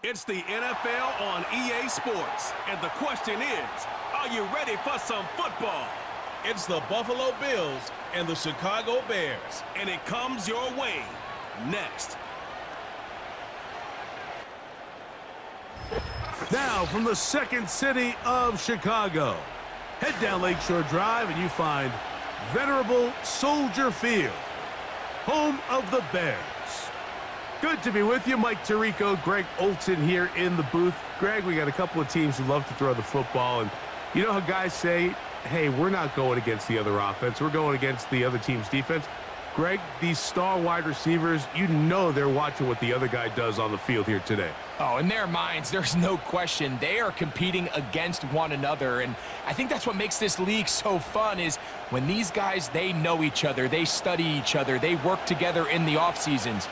It's the NFL on EA Sports, and the question is, are you ready for some football? It's the Buffalo Bills and the Chicago Bears, and it comes your way next. Now from the second city of Chicago, head down Lakeshore Drive and you find venerable Soldier Field, home of the Bears. Good to be with you. Mike Tirico, Greg Olson here in the booth. Greg, we got a couple of teams who love to throw the football, and you know how guys say, hey, we're not going against the other offense. We're going against the other team's defense. Greg, these star wide receivers, you know they're watching what the other guy does on the field here today. Oh, in their minds, there's no question. They are competing against one another, and I think that's what makes this league so fun is when these guys, they know each other, they study each other, they work together in the off seasons.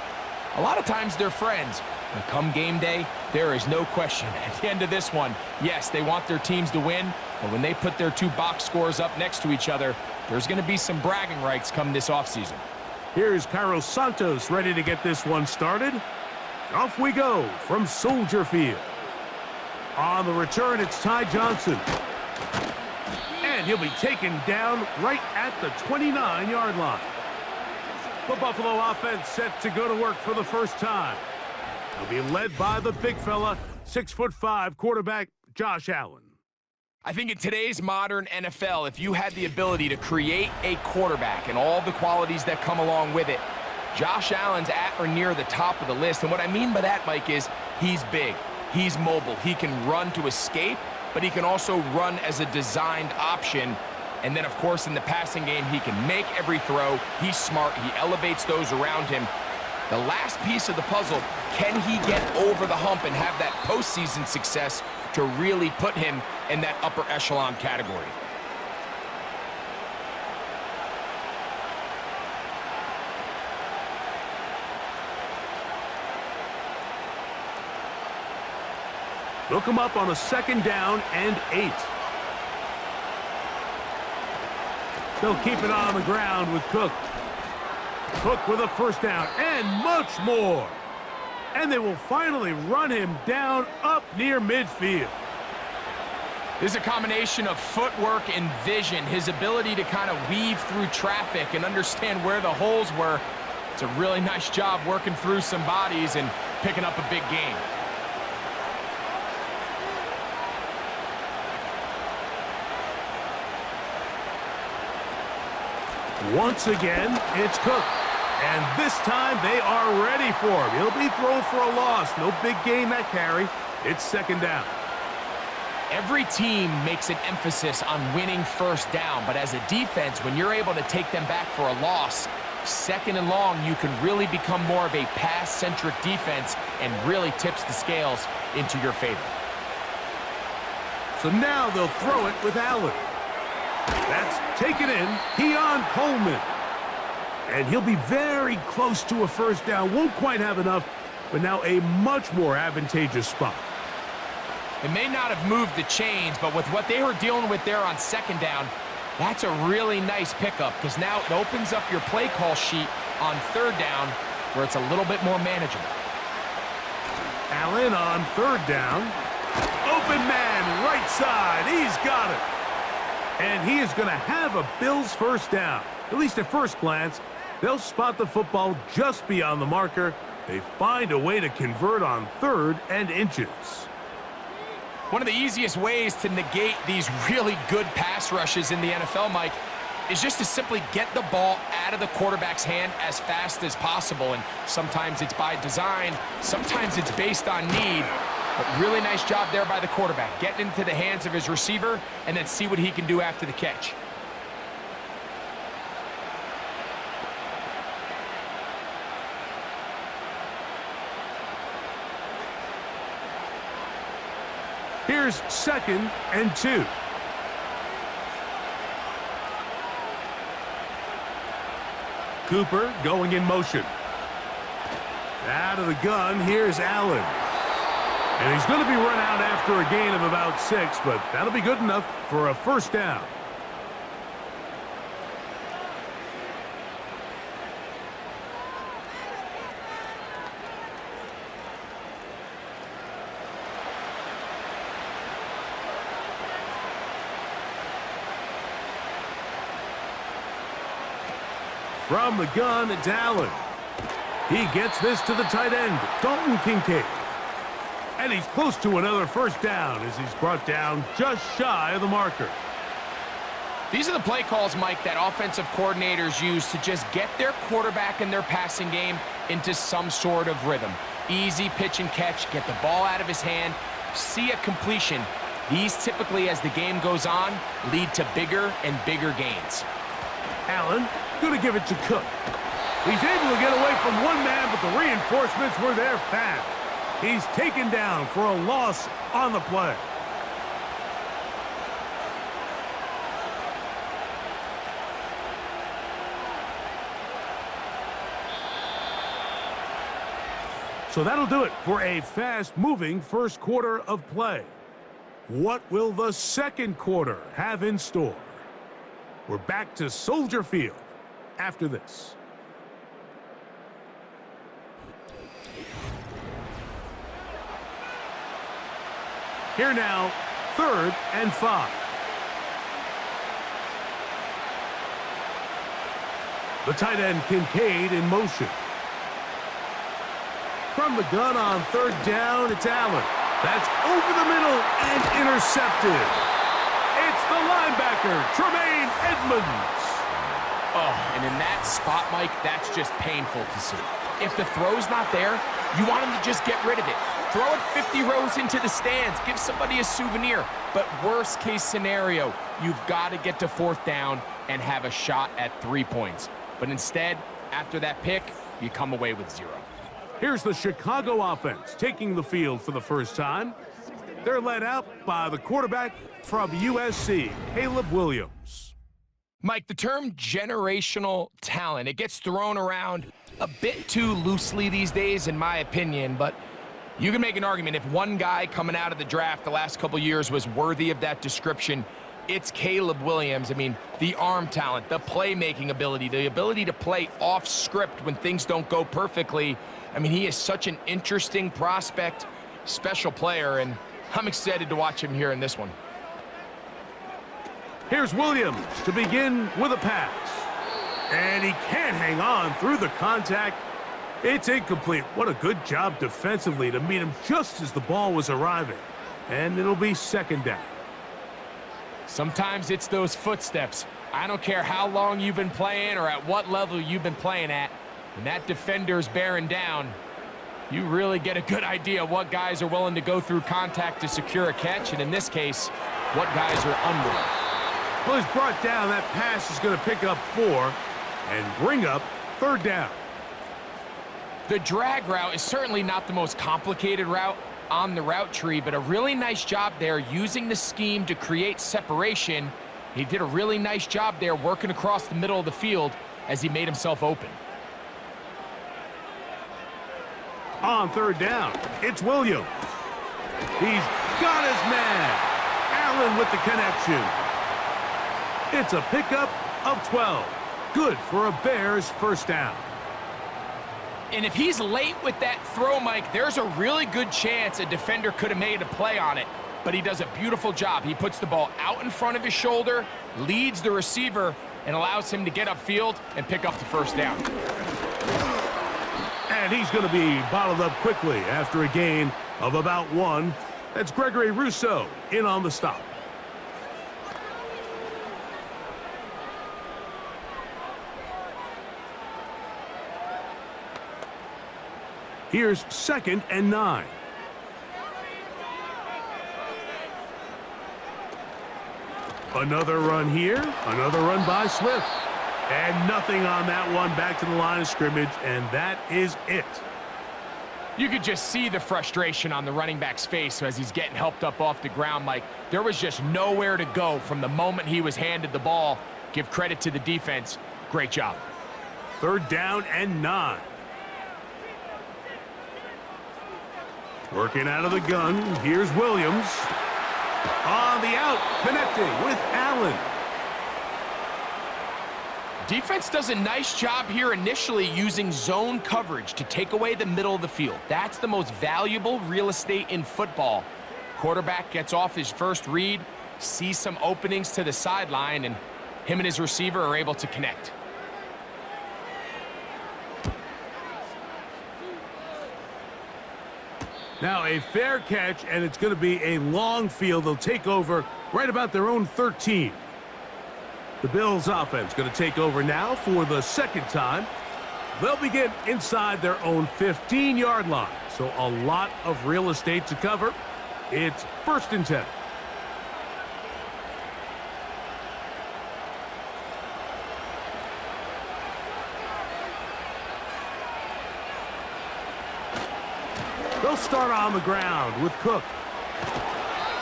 A lot of times they're friends, but come game day, there is no question. At the end of this one, yes, they want their teams to win, but when they put their two box scores up next to each other, there's going to be some bragging rights come this offseason. Here's Carlos Santos ready to get this one started. Off we go from Soldier Field. On the return, it's Ty Johnson. And he'll be taken down right at the 29-yard line. The Buffalo offense set to go to work for the first time. They'll be led by the big fella, 6'5" quarterback Josh Allen. I think in today's modern NFL, if you had the ability to create a quarterback and all the qualities that come along with it, Josh Allen's at or near the top of the list. And what I mean by that, Mike, is he's big, he's mobile, he can run to escape, but he can also run as a designed option. And then, of course, in the passing game, he can make every throw. He's smart. He elevates those around him. The last piece of the puzzle, can he get over the hump and have that postseason success to really put him in that upper echelon category? They'll come up on a 2nd down and 8. They'll keep it on the ground with Cook. Cook with a first down and much more. And they will finally run him down up near midfield. This is a combination of footwork and vision, his ability to kind of weave through traffic and understand where the holes were. It's a really nice job working through some bodies and picking up a big gain. Once again, it's Cook. And this time they are ready for him. He'll be thrown for a loss. No big gain that carry. It's 2nd down. Every team makes an emphasis on winning first down, but as a defense, when you're able to take them back for a loss, 2nd and long, you can really become more of a pass-centric defense and really tips the scales into your favor. So now they'll throw it with Allen. That's taken in, Keon Coleman. And he'll be very close to a first down. Won't quite have enough, but now a much more advantageous spot. It may not have moved the chains, but with what they were dealing with there on 2nd down, that's a really nice pickup because now it opens up your play call sheet on 3rd down where it's a little bit more manageable. Allen on 3rd down. Open man, right side. He's got it. And he is going to have a Bills first down. At least at first glance, they'll spot the football just beyond the marker. They find a way to convert on 3rd and inches. One of the easiest ways to negate these really good pass rushes in the NFL, Mike, is just to simply get the ball out of the quarterback's hand as fast as possible. And sometimes it's by design, sometimes it's based on need. But really nice job there by the quarterback, getting into the hands of his receiver and then see what he can do after the catch. Here's 2nd and 2. Cooper going in motion. Out of the gun, here's Allen. And he's going to be run out after a gain of about 6, but that'll be good enough for a first down. From the gun, it's Allen. He gets this to the tight end, Dalton Kincaid. And he's close to another first down as he's brought down just shy of the marker. These are the play calls, Mike, that offensive coordinators use to just get their quarterback and their passing game into some sort of rhythm. Easy pitch and catch, get the ball out of his hand, see a completion. These typically, as the game goes on, lead to bigger and bigger gains. Allen going to give it to Cook. He's able to get away from one man, but the reinforcements were there fast. He's taken down for a loss on the play. So that'll do it for a fast-moving first quarter of play. What will the second quarter have in store? We're back to Soldier Field after this. Here now, 3rd and 5. The tight end Kincaid in motion. From the gun on 3rd down, it's Allen. That's over the middle and intercepted. It's the linebacker, Tremaine Edmonds. Oh, and in that spot, Mike, that's just painful to see. If the throw's not there, you want him to just get rid of it. Throw it 50 rows into the stands. Give somebody a souvenir. But worst case scenario, you've got to get to 4th down and have a shot at 3 points. But instead, after that pick, you come away with 0. Here's the Chicago offense taking the field for the first time. They're led out by the quarterback from USC, Caleb Williams. Mike, the term generational talent, it gets thrown around a bit too loosely these days, in my opinion, but you can make an argument if one guy coming out of the draft the last couple years was worthy of that description, it's Caleb Williams. I mean, the arm talent, the playmaking ability, the ability to play off script when things don't go perfectly. I mean, he is such an interesting prospect, special player, and I'm excited to watch him here in this one. Here's Williams to begin with a pass. And he can't hang on through the contact. It's incomplete. What a good job defensively to meet him just as the ball was arriving. And it'll be 2nd down. Sometimes it's those footsteps. I don't care how long you've been playing or at what level you've been playing at. When that defender's bearing down, you really get a good idea what guys are willing to go through contact to secure a catch, and in this case, what guys are unwilling. Well, he's brought down. That pass is going to pick up 4 and bring up 3rd down. The drag route is certainly not the most complicated route on the route tree, but a really nice job there using the scheme to create separation. He did a really nice job there working across the middle of the field as he made himself open. On 3rd down, it's Williams. He's got his man. Allen with the connection. It's a pickup of 12. Good for a Bears first down. And if he's late with that throw, Mike, there's a really good chance a defender could have made a play on it. But he does a beautiful job. He puts the ball out in front of his shoulder, leads the receiver, and allows him to get upfield and pick up the first down. And he's going to be bottled up quickly after a gain of about 1. That's Gregory Rousseau in on the stop. Here's 2nd and 9. Another run here, another run by Swift. And nothing on that one, back to the line of scrimmage, and that is it. You could just see the frustration on the running back's face as he's getting helped up off the ground, Mike. There was just nowhere to go from the moment he was handed the ball. Give credit to the defense. Great job. 3rd down and 9. Working out of the gun, here's Williams. On the out, connecting with Allen. Defense does a nice job here initially using zone coverage to take away the middle of the field. That's the most valuable real estate in football. Quarterback gets off his first read, sees some openings to the sideline, and him and his receiver are able to connect. Now a fair catch, and it's going to be a long field. They'll take over right about their own 13. The Bills offense going to take over now for the second time. They'll begin inside their own 15-yard line. So a lot of real estate to cover. It's 1st and 10. They'll start on the ground with Cook.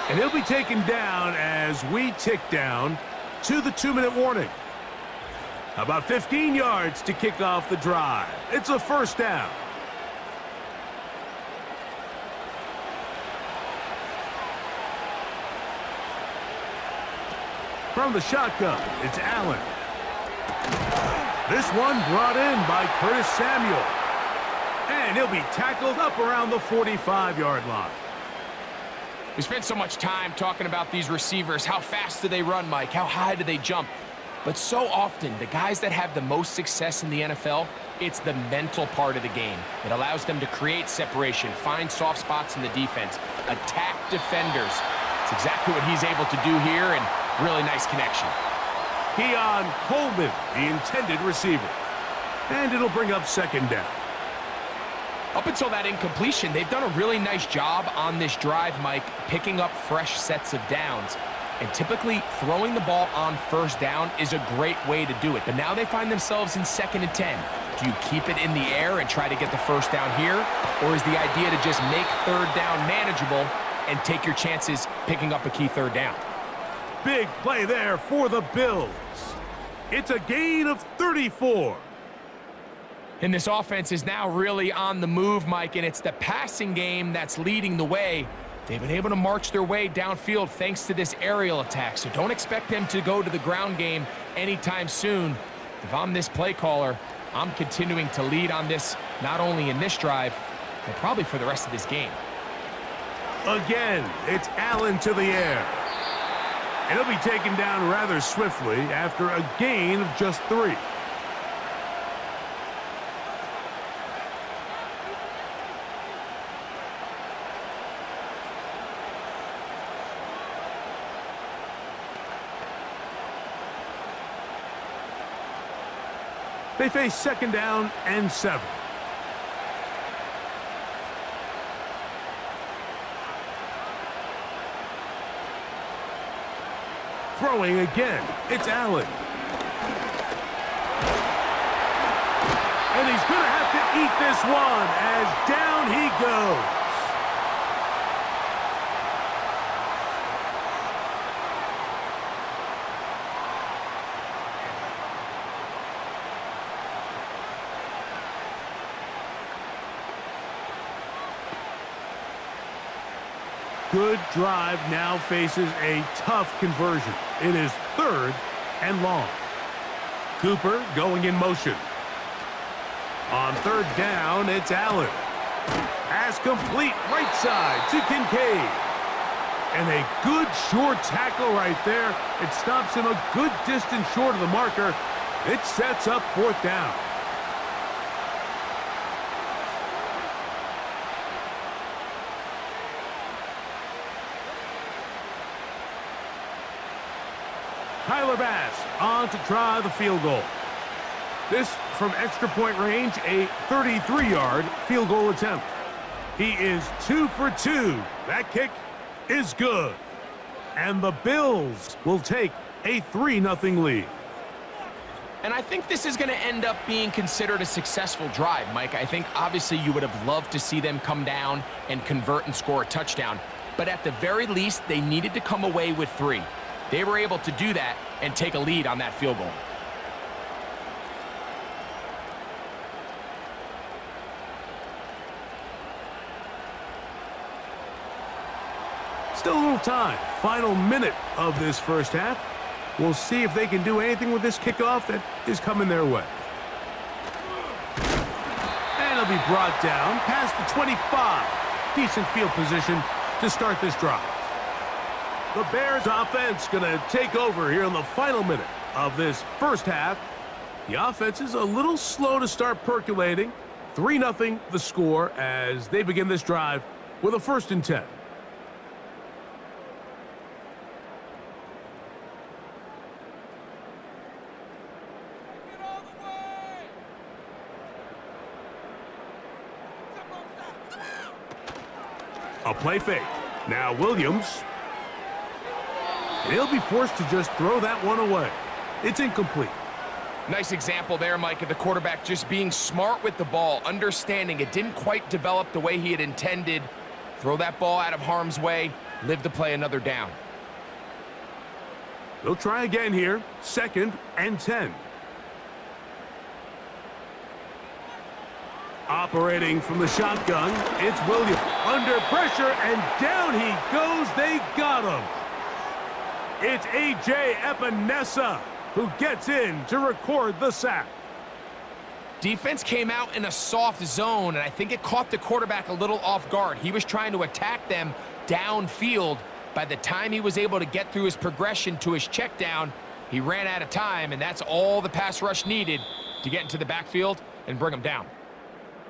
And he'll be taken down as we tick down to the 2-minute warning. About 15 yards to kick off the drive. It's a 1st down. From the shotgun, it's Allen. This one brought in by Curtis Samuel. And he'll be tackled up around the 45-yard line. We spent so much time talking about these receivers. How fast do they run, Mike? How high do they jump? But so often, the guys that have the most success in the NFL, it's the mental part of the game. It allows them to create separation, find soft spots in the defense, attack defenders. It's exactly what he's able to do here, and really nice connection. Keon Coleman, the intended receiver. And it'll bring up 2nd down. Up until that incompletion, they've done a really nice job on this drive, Mike, picking up fresh sets of downs. And typically, throwing the ball on 1st down is a great way to do it. But now they find themselves in 2nd and 10. Do you keep it in the air and try to get the 1st down here? Or is the idea to just make 3rd down manageable and take your chances picking up a key 3rd down? Big play there for the Bills. It's a gain of 34. And this offense is now really on the move, Mike, and it's the passing game that's leading the way. They've been able to march their way downfield thanks to this aerial attack, so don't expect them to go to the ground game anytime soon. If I'm this play caller, I'm continuing to lead on this, not only in this drive, but probably for the rest of this game. Again, it's Allen to the air. And he'll be taken down rather swiftly after a gain of just 3. They face 2nd down and 7. Throwing again, it's Allen. And he's going to have to eat this one as down he goes. Good drive now faces a tough conversion. It is 3rd and long. Cooper going in motion. On 3rd down, it's Allen. Pass complete right side to Kincaid. And a good short tackle right there. It stops him a good distance short of the marker. It sets up 4th down. Tyler Bass on to try the field goal. This from extra point range, a 33-yard field goal attempt. He is 2 for 2. That kick is good. And the Bills will take a 3-0 lead. And I think this is going to end up being considered a successful drive, Mike. I think obviously you would have loved to see them come down and convert and score a touchdown. But at the very least, they needed to come away with 3. They were able to do that and take a lead on that field goal. Still a little time. Final minute of this 1st half. We'll see if they can do anything with this kickoff that is coming their way. And it'll be brought down past the 25. Decent field position to start this drive. The Bears offense going to take over here in the final minute of this 1st half. The offense is a little slow to start percolating. 3-0 the score as they begin this drive with a 1st and 10. A play fake. Now Williams. He'll be forced to just throw that one away. It's incomplete. Nice example there, Mike, of the quarterback just being smart with the ball, understanding it didn't quite develop the way he had intended. Throw that ball out of harm's way, live to play another down. They'll try again here. 2nd and 10. Operating from the shotgun, it's Williams. Under pressure, and down he goes. They got him. It's A.J. Epinesa who gets in to record the sack. Defense came out in a soft zone, and I think it caught the quarterback a little off guard. He was trying to attack them downfield. By the time he was able to get through his progression to his check down, he ran out of time, and that's all the pass rush needed to get into the backfield and bring him down.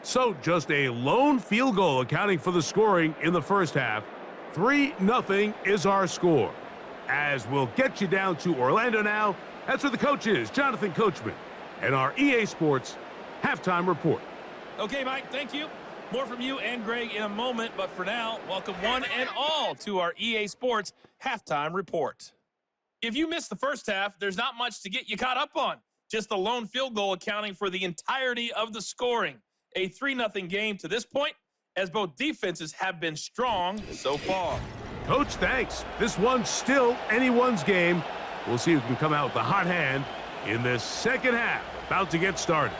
So just a lone field goal accounting for the scoring in the first half. 3-0 is our score. As we'll get you down to Orlando now, that's where the coach is, Jonathan Coachman, and our EA Sports Halftime Report. Okay, Mike, thank you. More from you and Greg in a moment, but for now, welcome one and all to our EA Sports Halftime Report. If you missed the first half, there's not much to get you caught up on. Just the lone field goal accounting for the entirety of the scoring. A 3-0 game to this point, as both defenses have been strong so far. Coach, thanks. This one's still anyone's game. We'll see who can come out with the hot hand in this second half. About to get started.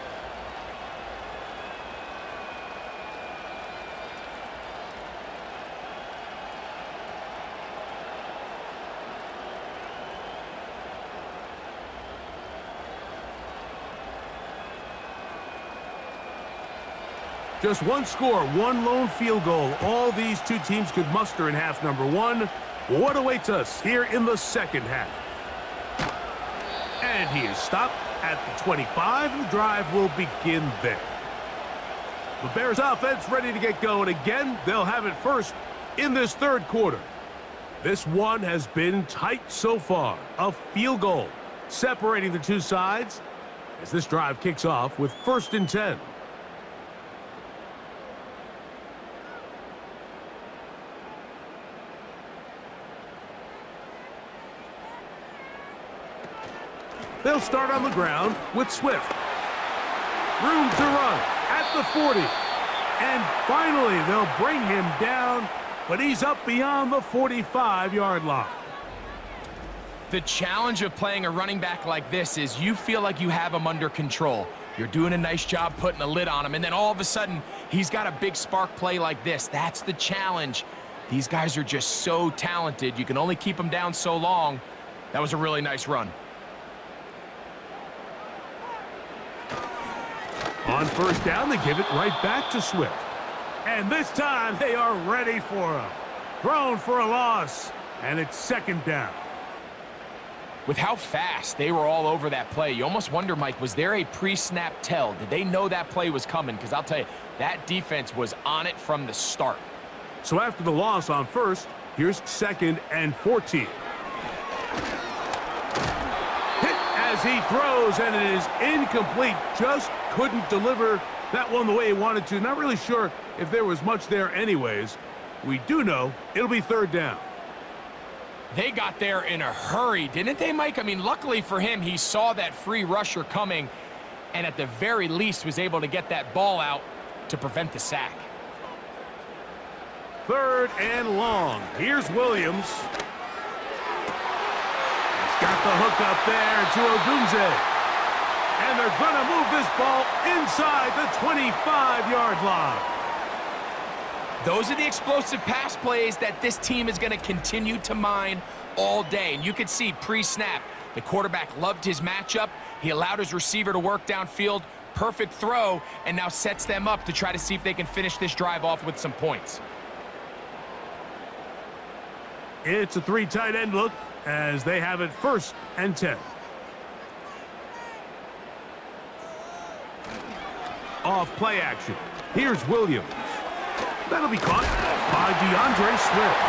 Just one score, one lone field goal. All these two teams could muster in half number one. What awaits us here in the second half? And he is stopped at the 25. The drive will begin there. The Bears offense ready to get going again. They'll have it first in this third quarter. This one has been tight so far. A field goal separating the two sides as this drive kicks off with 1st and 10. They'll start on the ground with Swift. Room to run at the 40. And finally, they'll bring him down, but he's up beyond the 45-yard line. The challenge of playing a running back like this is you feel like you have him under control. You're doing a nice job putting a lid on him, and then all of a sudden, he's got a big spark play like this. That's the challenge. These guys are just so talented. You can only keep them down so long. That was a really nice run. On 1st down, they give it right back to Swift. And this time, they are ready for him. Thrown for a loss, and it's 2nd down. With how fast they were all over that play, you almost wonder, Mike, was there a pre-snap tell? Did they know that play was coming? Because I'll tell you, that defense was on it from the start. So after the loss on 1st, here's 2nd and 14. Hit as he throws, and it is incomplete. Just couldn't deliver that one the way he wanted to. Not really sure if there was much there anyways. We do know it'll be 3rd down. They got there in a hurry, didn't they, Mike? I mean, luckily for him, he saw that free rusher coming and at the very least was able to get that ball out to prevent the sack. 3rd and long. Here's Williams. He's got the hook up there to Ogunze. And they're going to move this ball inside the 25-yard line. Those are the explosive pass plays that this team is going to continue to mine all day. And you can see pre-snap, the quarterback loved his matchup. He allowed his receiver to work downfield. Perfect throw, and now sets them up to try to see if they can finish this drive off with some points. It's a 3 tight end look as they have it 1st and 10. Off play action. Here's Williams. That'll be caught by DeAndre Swift.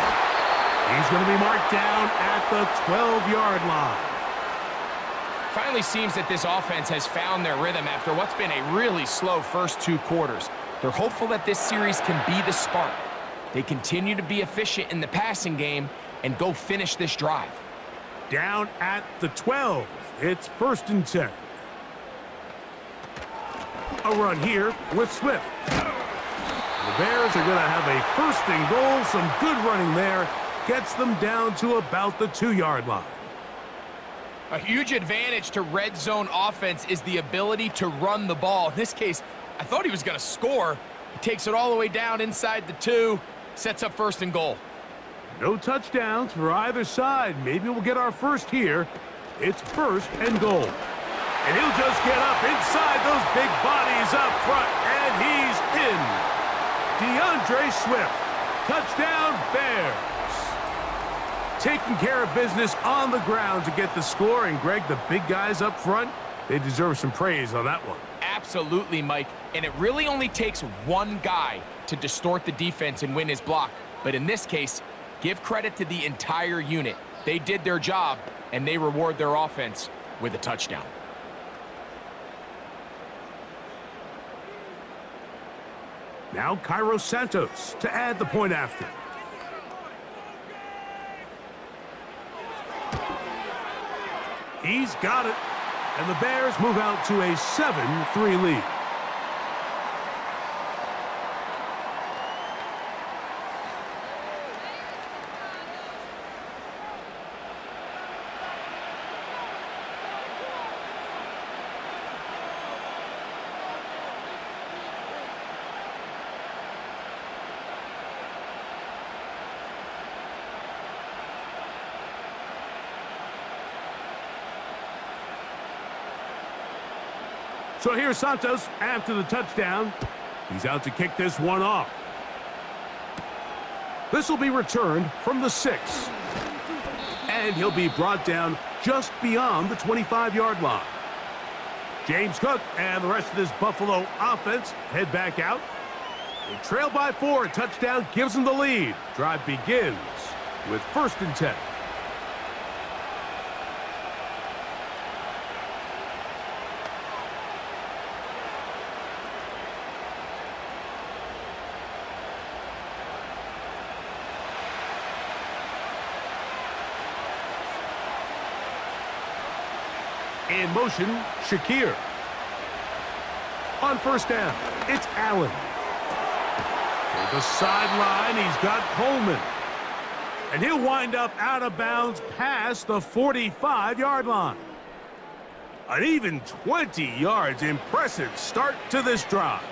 He's going to be marked down at the 12-yard line. Finally seems that this offense has found their rhythm after what's been a really slow first 2 quarters. They're hopeful that this series can be the spark. They continue to be efficient in the passing game and go finish this drive. Down at the 12. It's 1st and 10. A run here with Swift. The Bears are going to have a 1st and goal. Some good running there. Gets them down to about the 2-yard line. A huge advantage to red zone offense is the ability to run the ball. In this case, I thought he was going to score. He takes it all the way down inside the 2, sets up 1st and goal. No touchdowns for either side. Maybe we'll get our first here. It's 1st and goal. And he'll just get up inside those big bodies up front. And he's in. DeAndre Swift. Touchdown, Bears. Taking care of business on the ground to get the score. And, Greg, the big guys up front, they deserve some praise on that one. Absolutely, Mike. And it really only takes one guy to distort the defense and win his block. But in this case, give credit to the entire unit. They did their job, and they reward their offense with a touchdown. Now Cairo Santos to add the point after. He's got it. And the Bears move out to a 7-3 lead. So here's Santos after the touchdown. He's out to kick this one off. This will be returned from the 6. And he'll be brought down just beyond the 25-yard line. James Cook and the rest of this Buffalo offense head back out. They trail by 4. A touchdown gives them the lead. Drive begins with 1st and 10. In motion, Shakir. On 1st down, it's Allen. To the sideline, he's got Coleman. And he'll wind up out of bounds past the 45-yard line. An even 20 yards. Impressive start to this drive.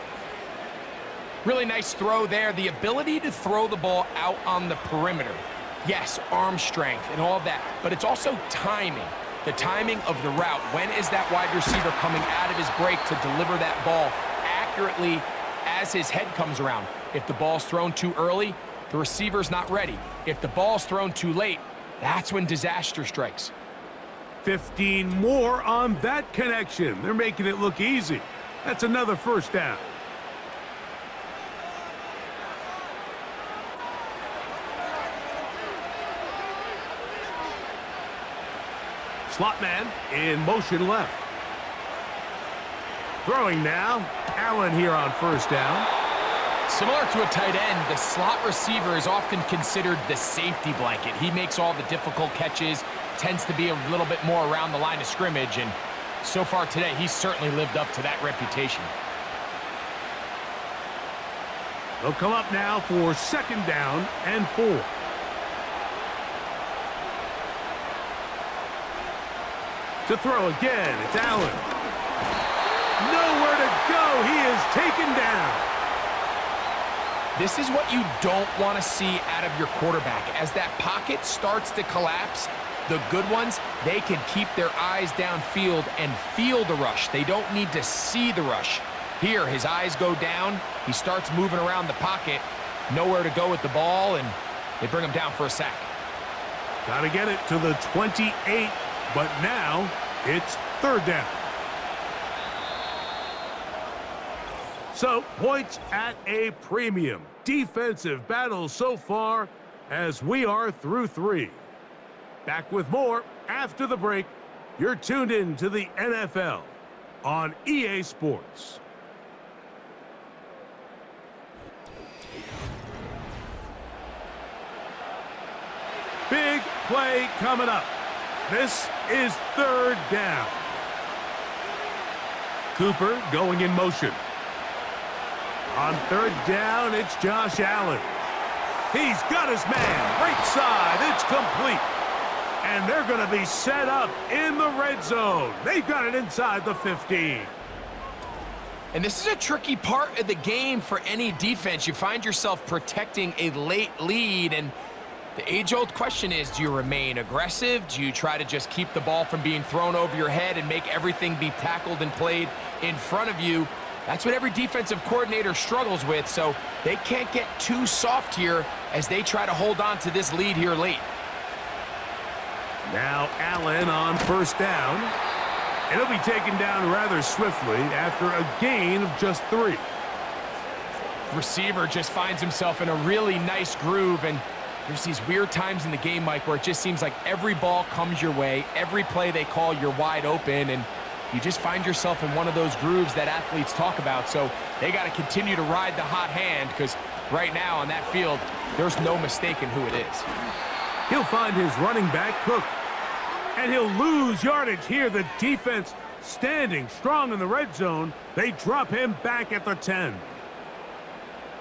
Really nice throw there. The ability to throw the ball out on the perimeter. Yes, arm strength and all of that, but it's also timing. The timing of the route. When is that wide receiver coming out of his break to deliver that ball accurately as his head comes around? If the ball's thrown too early, the receiver's not ready. If the ball's thrown too late, that's when disaster strikes. 15 more on that connection. They're making it look easy. That's another 1st down. Slot man in motion left. Throwing now. Allen here on 1st down. Similar to a tight end, the slot receiver is often considered the safety blanket. He makes all the difficult catches, tends to be a little bit more around the line of scrimmage, and so far today, he's certainly lived up to that reputation. They'll come up now for 2nd down and 4. To throw again, it's Allen. Nowhere to go. He is taken down. This is what you don't want to see out of your quarterback. As that pocket starts to collapse, the good ones, they can keep their eyes downfield and feel the rush. They don't need to see the rush. Here, his eyes go down. He starts moving around the pocket. Nowhere to go with the ball, and they bring him down for a sack. Got to get it to the 28. But now it's 3rd down. So, points at a premium. Defensive battle so far as we are through 3. Back with more after the break. You're tuned in to the NFL on EA Sports. Big play coming up. This is 3rd down. Cooper going in motion. On 3rd down, it's Josh Allen. He's got his man. Right side. It's complete. And they're going to be set up in the red zone. They've got it inside the 15. And this is a tricky part of the game for any defense. You find yourself protecting a late lead, and the age-old question is, do you remain aggressive? Do you try to just keep the ball from being thrown over your head and make everything be tackled and played in front of you? That's what every defensive coordinator struggles with, so they can't get too soft here as they try to hold on to this lead here late. Now Allen on 1st down. And he'll be taken down rather swiftly after a gain of just 3. Receiver just finds himself in a really nice groove, and there's these weird times in the game, Mike, where it just seems like every ball comes your way, every play they call, you're wide open, and you just find yourself in one of those grooves that athletes talk about. So they got to continue to ride the hot hand, because right now on that field, there's no mistaking who it is. He'll find his running back, Cook. And he'll lose yardage here. The defense standing strong in the red zone. They drop him back at the 10.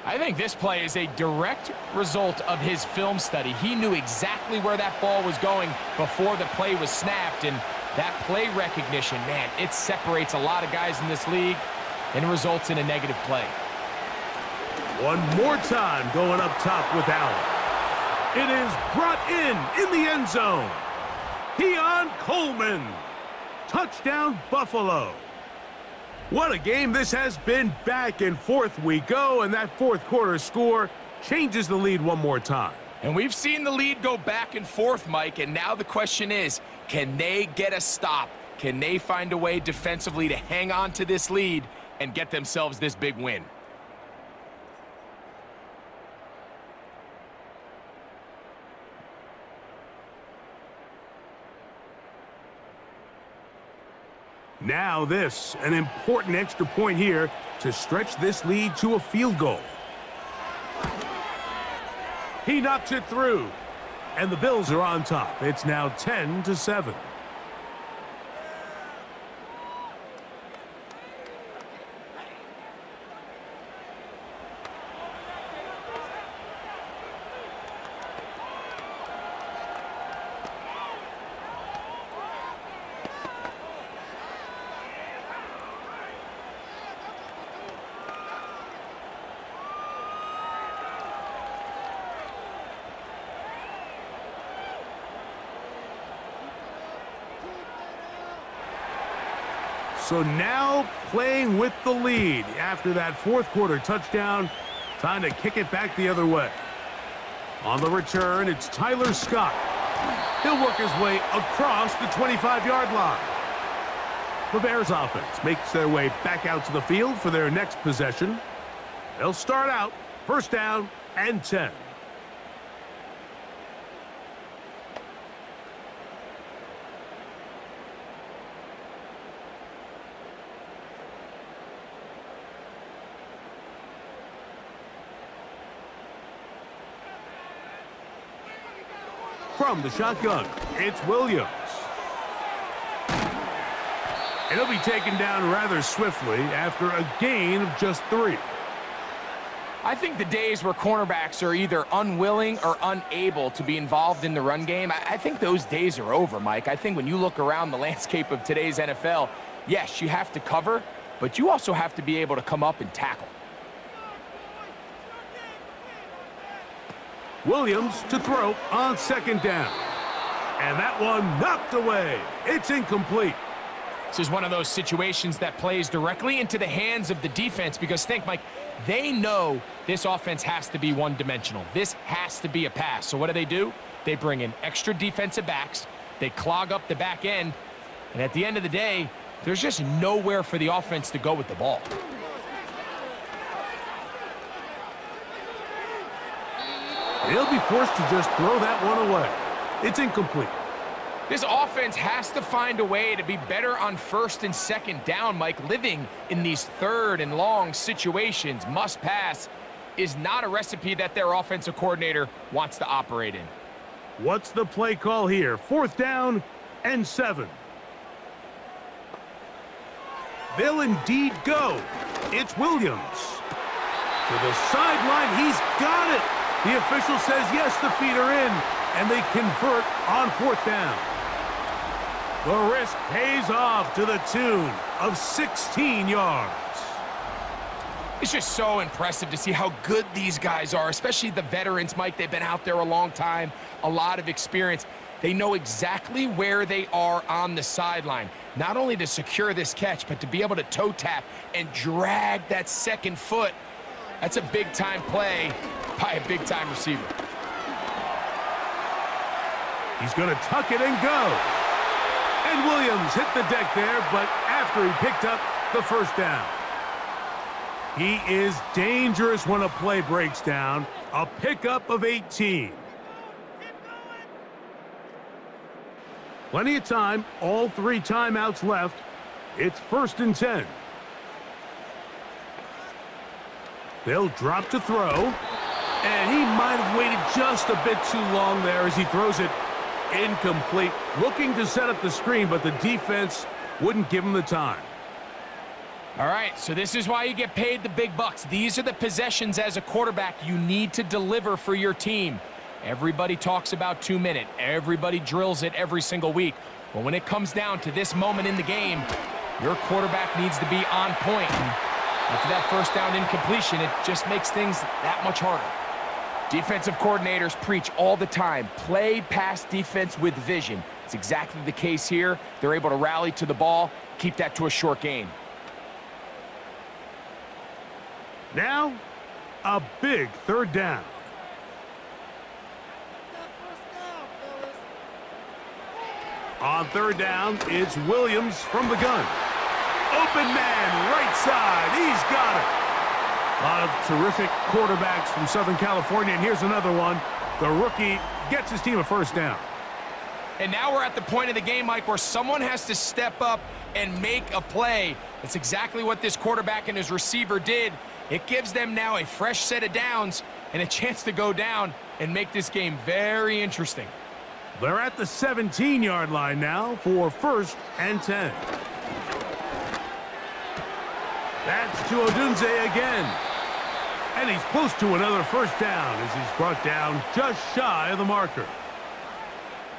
I think this play is a direct result of his film study. He knew exactly where that ball was going before the play was snapped, and that play recognition, man, it separates a lot of guys in this league and results in a negative play. One more time going up top with Allen. It is brought in the end zone. Keon Coleman. Touchdown, Buffalo. What a game this has been. Back and forth we go, and that 4th quarter score changes the lead one more time. And we've seen the lead go back and forth, Mike, and now the question is, can they get a stop? Can they find a way defensively to hang on to this lead and get themselves this big win? Now this, an important extra point here to stretch this lead to a field goal. He knocks it through, and the Bills are on top. It's now 10-7. So now playing with the lead after that 4th quarter touchdown, time to kick it back the other way. On the return, it's Tyler Scott. He'll work his way across the 25-yard line. The Bears offense makes their way back out to the field for their next possession. They'll start out 1st down and 10. From the shotgun, it's Williams. And he'll be taken down rather swiftly after a gain of just 3. I think the days where cornerbacks are either unwilling or unable to be involved in the run game, I think those days are over, Mike. I think when you look around the landscape of today's NFL, yes, you have to cover, but you also have to be able to come up and tackle. Williams to throw on 2nd down. And that one knocked away. It's incomplete. This is one of those situations that plays directly into the hands of the defense because think, Mike, they know this offense has to be one-dimensional. This has to be a pass. So what do? They bring in extra defensive backs. They clog up the back end. And at the end of the day, there's just nowhere for the offense to go with the ball. He'll be forced to just throw that one away. It's incomplete. This offense has to find a way to be better on first and second down, Mike. Living in these third and long situations, must pass, is not a recipe that their offensive coordinator wants to operate in. What's the play call here? 4th down and 7. They'll indeed go. It's Williams. To the sideline, he's got it. The official says yes, the feet are in, and they convert on 4th down. The risk pays off to the tune of 16 yards. It's just so impressive to see how good these guys are, especially the veterans, Mike. They've been out there a long time, a lot of experience. They know exactly where they are on the sideline, not only to secure this catch, but to be able to toe tap and drag that second foot. That's a big-time play by a big-time receiver. He's going to tuck it and go. And Williams hit the deck there, but after he picked up the first down. He is dangerous when a play breaks down. A pickup of 18. Plenty of time, all 3 timeouts left. It's 1st and 10. They'll drop to throw. And he might have waited just a bit too long there as he throws it incomplete. Looking to set up the screen, but the defense wouldn't give him the time. All right, so this is why you get paid the big bucks. These are the possessions as a quarterback you need to deliver for your team. Everybody talks about 2-minute. Everybody drills it every single week. But when it comes down to this moment in the game, your quarterback needs to be on point. And after that first down incompletion, it just makes things that much harder. Defensive coordinators preach all the time, play pass defense with vision. It's exactly the case here. They're able to rally to the ball, keep that to a short gain. Now, a big 3rd down. On 3rd down, it's Williams from the gun. Open man, right side. He's got it. A lot of terrific quarterbacks from Southern California, and here's another one. The rookie gets his team a first down. And now we're at the point of the game, Mike, where someone has to step up and make a play. That's exactly what this quarterback and his receiver did. It gives them now a fresh set of downs and a chance to go down and make this game very interesting. They're at the 17-yard line now for 1st and 10. That's to Odunze again. And he's close to another first down as he's brought down just shy of the marker.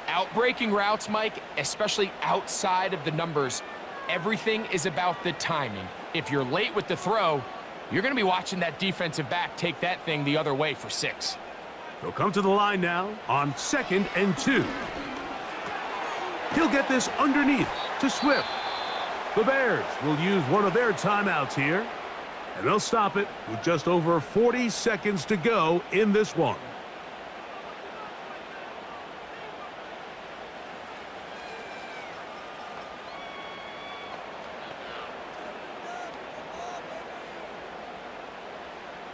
Outbreaking routes, Mike, especially outside of the numbers, everything is about the timing. If you're late with the throw, you're going to be watching that defensive back take that thing the other way for 6. He'll come to the line now on 2nd and 2. He'll get this underneath to Swift. The Bears will use one of their timeouts here, and they'll stop it with just over 40 seconds to go in this one.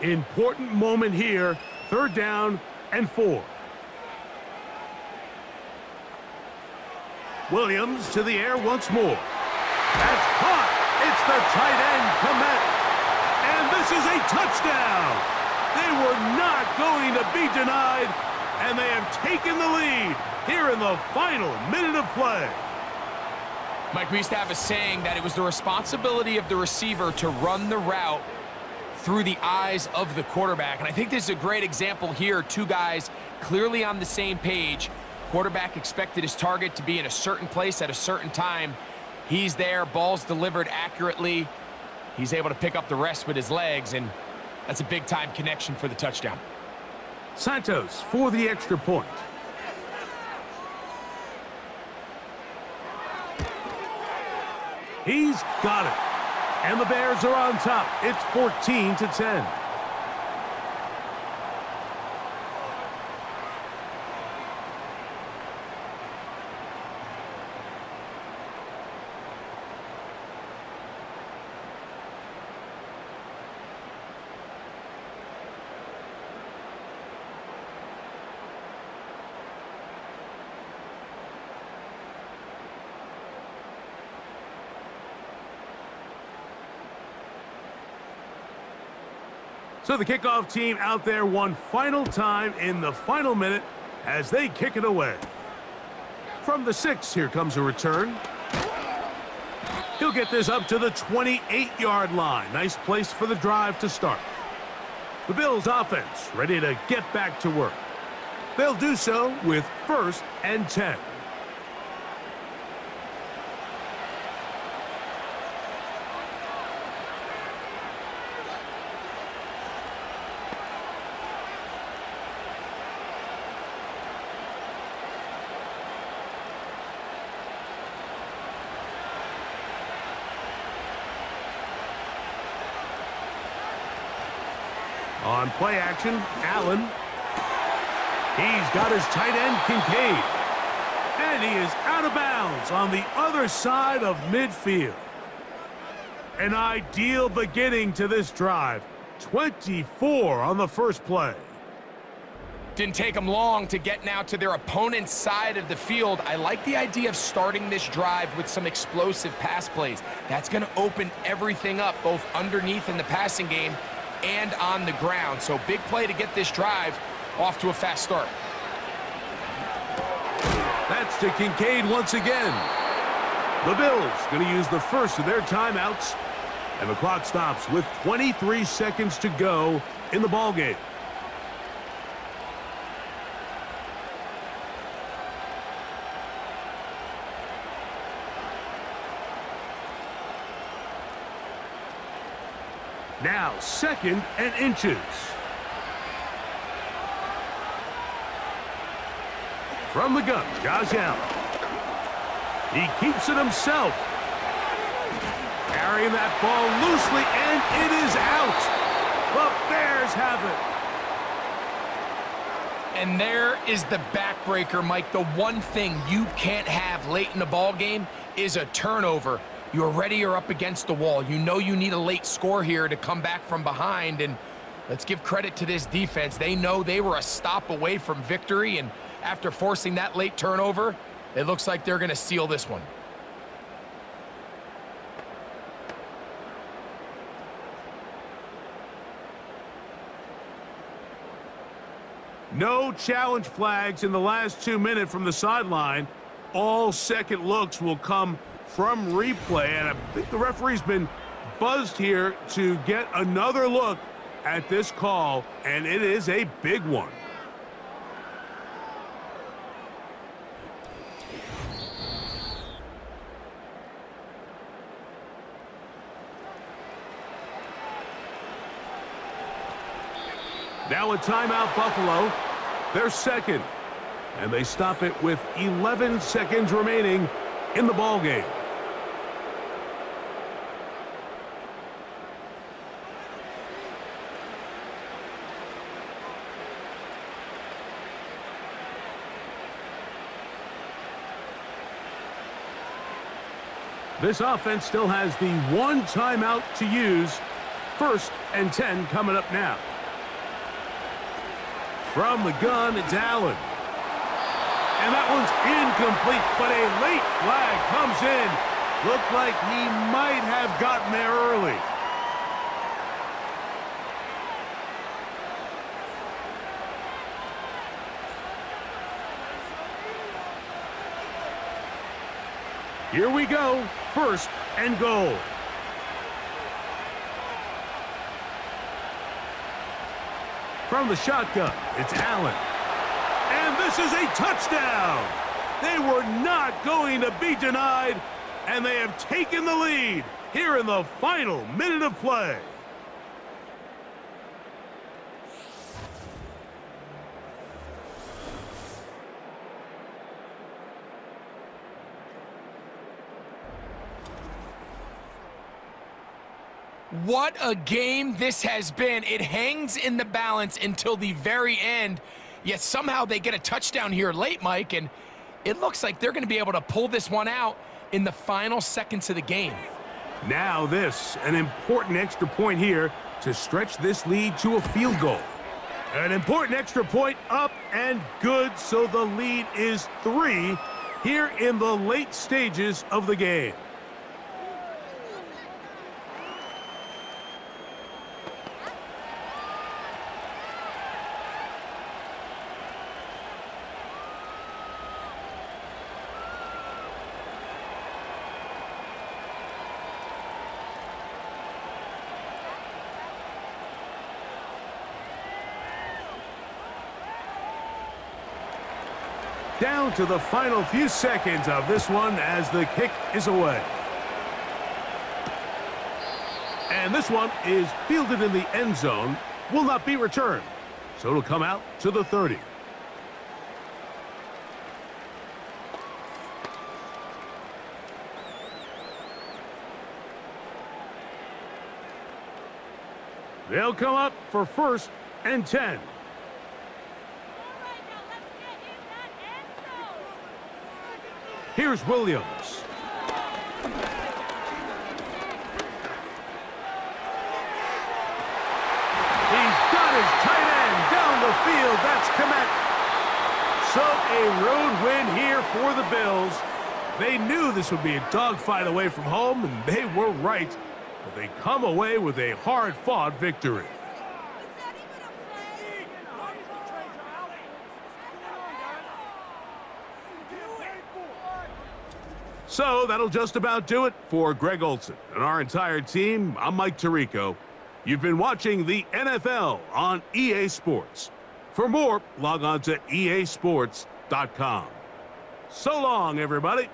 Important moment here, 3rd down and 4. Williams to the air once more. That's caught. It's the tight end, Komet. And this is a touchdown. They were not going to be denied, and they have taken the lead here in the final minute of play. Mike, we used to have a saying that it was the responsibility of the receiver to run the route through the eyes of the quarterback. And I think this is a great example here. 2 guys clearly on the same page. Quarterback expected his target to be in a certain place at a certain time. He's there, ball's delivered accurately. He's able to pick up the rest with his legs, and that's a big-time connection for the touchdown. Santos for the extra point. He's got it. And the Bears are on top. It's 14-10. So the kickoff team out there one final time in the final minute as they kick it away. From the 6, here comes a return. He'll get this up to the 28-yard line. Nice place for the drive to start. The Bills offense ready to get back to work. They'll do so with 1st and 10. On play action, Allen. He's got his tight end, Kincaid. And he is out of bounds on the other side of midfield. An ideal beginning to this drive. 24 on the first play. Didn't take them long to get now to their opponent's side of the field. I like the idea of starting this drive with some explosive pass plays. That's going to open everything up, both underneath in the passing game and on the ground. So big play to get this drive off to a fast start. That's to Kincaid once again. The Bills going to use the first of their timeouts, and the clock stops with 23 seconds to go in the ballgame. Now 2nd and inches. From the gun, Josh Allen. He keeps it himself. Carrying that ball loosely, and it is out. The Bears have it. And there is the backbreaker, Mike. The one thing you can't have late in the ball game is a turnover. You're ready, you're up against the wall. You know you need a late score here to come back from behind, and let's give credit to this defense. They know they were a stop away from victory, and after forcing that late turnover, it looks like they're going to seal this one. No challenge flags in the last 2 minutes from the sideline. All second looks will come from replay, and I think the referee's been buzzed here to get another look at this call, and it is a big one. Now a timeout, Buffalo. They're second, and they stop it with 11 seconds remaining in the ball game. This offense still has the one timeout to use. 1st and 10 coming up now. From the gun, it's Allen. And that one's incomplete, but a late flag comes in. Looked like he might have gotten there early. Here we go, 1st and goal. From the shotgun, it's Allen. And this is a touchdown. They were not going to be denied, and they have taken the lead here in the final minute of play. What a game this has been. It hangs in the balance until the very end, yet somehow they get a touchdown here late, Mike, and it looks like they're going to be able to pull this one out in the final seconds of the game. Now this, an important extra point here to stretch this lead to a field goal. An important extra point up and good, so the lead is 3 here in the late stages of the game. down to the final few seconds of this one as the kick is away. And this one is fielded in the end zone, will not be returned. So it'll come out to the 30. They'll come up for 1st and 10. Here's Williams. He's got his tight end down the field. That's Komet. So a road win here for the Bills. They knew this would be a dogfight away from home, and they were right. But they come away with a hard-fought victory. So that'll just about do it for Greg Olson and our entire team. I'm Mike Tirico. You've been watching the NFL on EA Sports. For more, log on to easports.com. So long, everybody.